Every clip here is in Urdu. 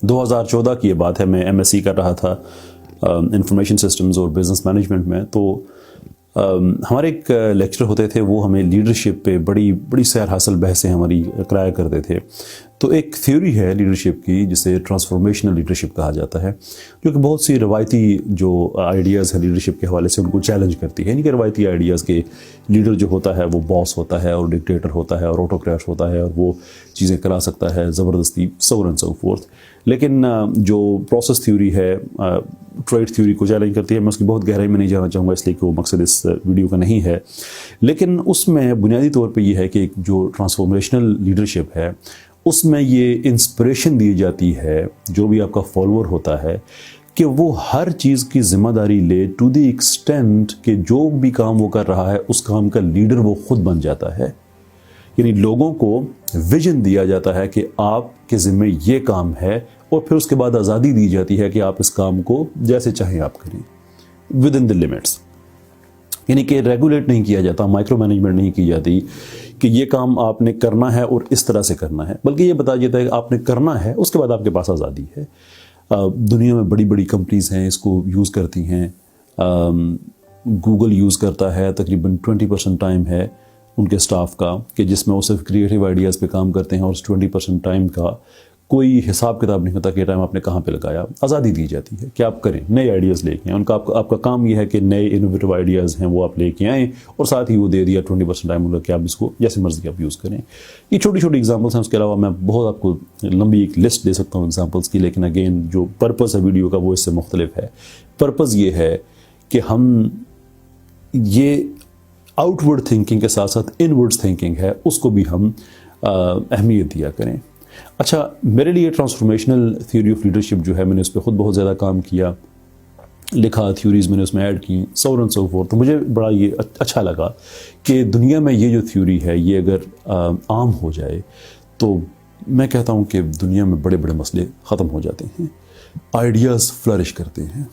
2014 کی یہ بات ہے، میں MSc کر رہا تھا انفارمیشن سسٹمز اور بزنس مینجمنٹ میں. تو ہمارے ایک لیکچر ہوتے تھے، وہ ہمیں لیڈرشپ پہ بڑی سیر حاصل بحثیں ہماری کرایا کرتے تھے. تو ایک تھیوری ہے لیڈرشپ کی جسے ٹرانسفارمیشنل لیڈرشپ کہا جاتا ہے، جو کہ بہت سی روایتی جو آئیڈیاز ہیں لیڈرشپ کے حوالے سے ان کو چیلنج کرتی ہے. یعنی کہ روایتی آئیڈیاز کے لیڈر جو ہوتا ہے وہ باس ہوتا ہے اور ڈکٹیٹر ہوتا ہے اور آٹوکریٹ ہوتا ہے اور وہ چیزیں کرا سکتا ہے زبردستی، سو اینڈ سو فورتھ. لیکن جو پروسیس تھیوری ہے ٹریڈ تھیوری کو چیلنج کرتی ہے. میں اس کی بہت گہرائی میں نہیں جانا چاہوں گا اس لیے کہ وہ مقصد اس ویڈیو کا نہیں ہے. لیکن اس میں بنیادی طور پہ یہ ہے کہ جو ٹرانسفارمیشنل لیڈرشپ ہے اس میں یہ انسپریشن دی جاتی ہے جو بھی آپ کا فالوور ہوتا ہے کہ وہ ہر چیز کی ذمہ داری لے ٹو دی ایکسٹینٹ کہ جو بھی کام وہ کر رہا ہے اس کام کا لیڈر وہ خود بن جاتا ہے. یعنی لوگوں کو ویژن دیا جاتا ہے کہ آپ کے ذمہ یہ کام ہے اور پھر اس کے بعد آزادی دی جاتی ہے کہ آپ اس کام کو جیسے چاہیں آپ کریں ود ان دی لمٹس. یعنی کہ ریگولیٹ نہیں کیا جاتا، مائکرو مینجمنٹ نہیں کی جاتی کہ یہ کام آپ نے کرنا ہے اور اس طرح سے کرنا ہے، بلکہ یہ بتایا جاتا ہے کہ آپ نے کرنا ہے، اس کے بعد آپ کے پاس آزادی ہے. دنیا میں بڑی بڑی کمپنیز ہیں اس کو یوز کرتی ہیں. گوگل یوز کرتا ہے، تقریباً 20% ٹائم ہے ان کے سٹاف کا کہ جس میں وہ صرف کریٹیو آئیڈیاز پہ کام کرتے ہیں، اور اس 20% ٹائم کا کوئی حساب کتاب نہیں ہوتا کہ ٹائم آپ نے کہاں پہ لگایا. آزادی دی جاتی ہے کہ آپ کریں، نئے آئیڈیاز لے کے آئیں. ان کا آپ کا کام یہ ہے کہ نئے انوویٹو آئیڈیاز ہیں وہ آپ لے کے آئیں، اور ساتھ ہی وہ دے دیا 20% ٹائم ان کا کہ آپ اس کو جیسے مرضی آپ یوز کریں. یہ چھوٹی چھوٹی ایگزامپلس ہیں. اس کے علاوہ میں بہت آپ کو لمبی ایک لسٹ دے سکتا ہوں ایگزامپلس کی، لیکن اگین جو پرپز ہے ویڈیو کا وہ اس سے مختلف ہے. پرپز یہ ہے کہ ہم یہ آؤٹ ورڈ تھنکنگ کے ساتھ ساتھ ان ورڈ تھنکنگ ہے اس کو بھی ہم اہمیت دیا کریں. اچھا، میرے لیے ٹرانسفارمیشنل تھیوری آف لیڈرشپ جو ہے میں نے اس پہ خود بہت زیادہ کام کیا، لکھا، تھیوریز میں نے اس میں ایڈ کی، سو اینڈ سو فورتھ. تو مجھے بڑا یہ اچھا لگا کہ دنیا میں یہ جو تھیوری ہے یہ اگر عام ہو جائے تو میں کہتا ہوں کہ دنیا میں بڑے بڑے مسئلے ختم ہو جاتے ہیں، آئیڈیاز فلرش کرتے ہیں.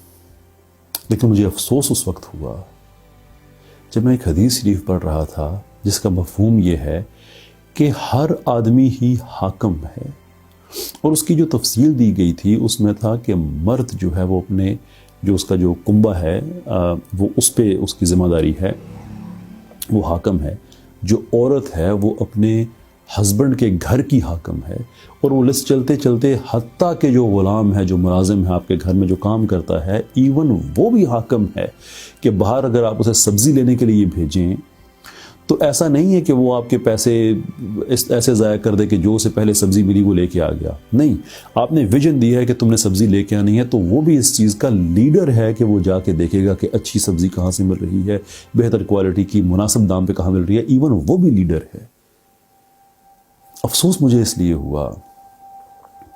لیکن مجھے افسوس اس وقت ہوا جب میں ایک حدیث شریف پڑھ رہا تھا جس کا مفہوم یہ ہے کہ ہر آدمی ہی حاکم ہے، اور اس کی جو تفصیل دی گئی تھی اس میں تھا کہ مرد جو ہے وہ اپنے جو اس کا جو کنبہ ہے وہ اس پہ اس کی ذمہ داری ہے، وہ حاکم ہے. جو عورت ہے وہ اپنے ہسبینڈ کے گھر کی حاکم ہے. اور وہ لسٹ چلتے چلتے حتیٰ کہ جو غلام ہے، جو ملازم ہے آپ کے گھر میں جو کام کرتا ہے، ایون وہ بھی حاکم ہے کہ باہر اگر آپ اسے سبزی لینے کے لیے بھیجیں تو ایسا نہیں ہے کہ وہ آپ کے پیسے ایسے ضائع کر دے کہ جو اسے پہلے سبزی ملی وہ لے کے آ گیا. نہیں، آپ نے ویژن دیا ہے کہ تم نے سبزی لے کے آنی ہے، تو وہ بھی اس چیز کا لیڈر ہے کہ وہ جا کے دیکھے گا کہ اچھی سبزی کہاں سے مل رہی ہے، بہتر کوالٹی کی مناسب دام پہ کہاں مل رہی ہے. ایون وہ بھی لیڈر ہے. افسوس مجھے اس لیے ہوا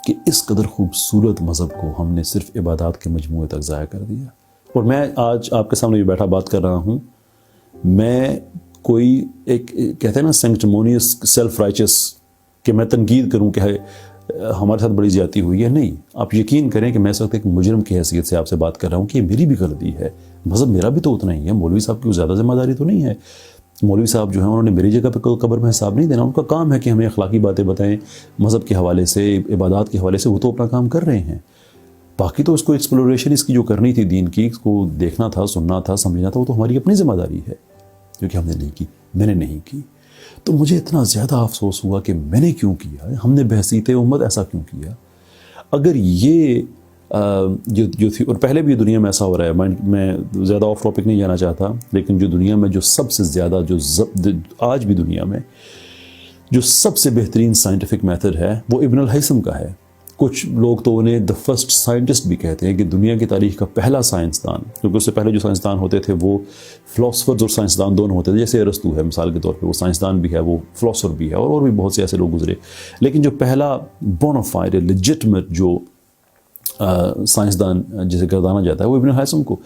کہ اس قدر خوبصورت مذہب کو ہم نے صرف عبادات کے مجموعے تک ضائع کر دیا. اور میں آج آپ کے سامنے بیٹھا بات کر رہا ہوں، میں کوئی ایک کہتے ہیں نا سینکٹمونیس سیلف رائچس کہ میں تنقید کروں کہ ہمارے ساتھ بڑی زیادتی ہوئی ہے. نہیں، آپ یقین کریں کہ میں اس وقت ایک مجرم کی حیثیت سے آپ سے بات کر رہا ہوں کہ یہ میری بھی غلطی ہے. مذہب میرا بھی تو اتنا ہی ہے، مولوی صاحب کی زیادہ ذمہ داری تو نہیں ہے. مولوی صاحب جو ہیں انہوں نے میری جگہ پہ قبر میں حساب نہیں دینا. ان کا کام ہے کہ ہمیں اخلاقی باتیں بتائیں مذہب کے حوالے سے، عبادات کے حوالے سے. وہ تو اپنا کام کر رہے ہیں. باقی تو اس کو ایکسپلوریشن اس کی جو کرنی تھی دین کی، اس کو دیکھنا تھا، سننا تھا، سمجھنا تھا، وہ تو ہماری اپنی ذمہ داری ہے جو کہ ہم نے نہیں کی، میں نے نہیں کی. تو مجھے اتنا زیادہ افسوس ہوا کہ میں نے کیوں کیا، ہم نے بحثیت امت ایسا کیوں کیا. اگر یہ جو تھی، اور پہلے بھی دنیا میں ایسا ہو رہا ہے، میں زیادہ آف ٹاپک نہیں جانا چاہتا، لیکن جو دنیا میں جو سب سے زیادہ آج بھی دنیا میں جو سب سے بہترین سائنٹیفک میتھڈ ہے وہ ابن الہیثم کا ہے. کچھ لوگ تو انہیں دا فرسٹ سائنٹسٹ بھی کہتے ہیں کہ دنیا کی تاریخ کا پہلا سائنسدان، کیونکہ اس سے پہلے جو سائنسدان ہوتے تھے وہ فلاسفرز اور سائنسدان دونوں ہوتے تھے. جیسے ارسطو ہے مثال کے طور پہ، وہ سائنسدان بھی ہے، وہ فلاسفر بھی ہے، اور بھی بہت سے ایسے لوگ گزرے. لیکن جو پہلا بونافائڈ لیجٹمیٹ جو سائنسدان جسے گردانا جاتا ہے وہ ابن الہیثم کو.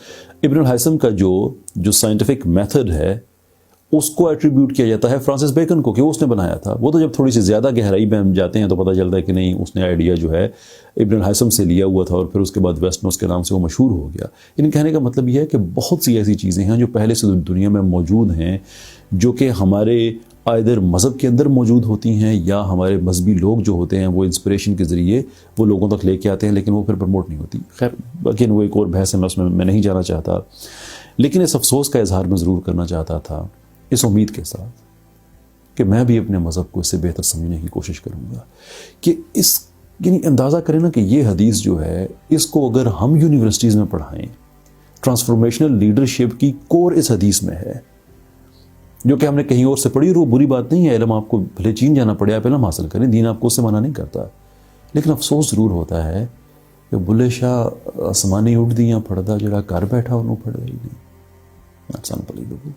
ابن الہیثم کا جو سائنٹیفک میتھڈ ہے اس کو ایٹریبیوٹ کیا جاتا ہے فرانسس بیکن کو کہ وہ اس نے بنایا تھا. وہ تو جب تھوڑی سی زیادہ گہرائی میں ہم جاتے ہیں تو پتہ چلتا ہے کہ نہیں، اس نے آئیڈیا جو ہے ابن الہیثم سے لیا ہوا تھا، اور پھر اس کے بعد ویسٹ نوس کے نام سے وہ مشہور ہو گیا. ان کہنے کا مطلب یہ ہے کہ بہت سی ایسی چیزیں ہیں جو پہلے سے دنیا میں موجود ہیں جو کہ ہمارے آئدر مذہب کے اندر موجود ہوتی ہیں یا ہمارے مذہبی لوگ جو ہوتے ہیں وہ انسپریشن کے ذریعے وہ لوگوں تک لے کے آتے ہیں، لیکن وہ پھر پروموٹ نہیں ہوتی. خیر اگین وہ ایک اور بحث ہے، میں نہیں جانا چاہتا، لیکن اس افسوس کا اظہار میں ضرور کرنا چاہتا تھا اس امید کے ساتھ کہ میں بھی اپنے مذہب کو اس سے بہتر سمجھنے کی کوشش کروں گا کہ یعنی اندازہ کریں نا کہ یہ حدیث جو ہے اس کو اگر ہم یونیورسٹیز میں پڑھائیں، ٹرانسفارمیشنل لیڈرشپ کی کور اس حدیث میں ہے، جو کہ ہم نے کہیں اور سے پڑھی، اور وہ بری بات نہیں ہے. علم آپ کو بھلے چین جانا پڑے، آپ علم حاصل کریں، دین آپ کو اس سے منع نہیں کرتا، لیکن افسوس ضرور ہوتا ہے کہ بلے شاہ آسمانی اٹھ دیاں پڑھدا جڑا گھر بیٹھا انہوں پڑھدا ہی نہیں. That's unbelievable.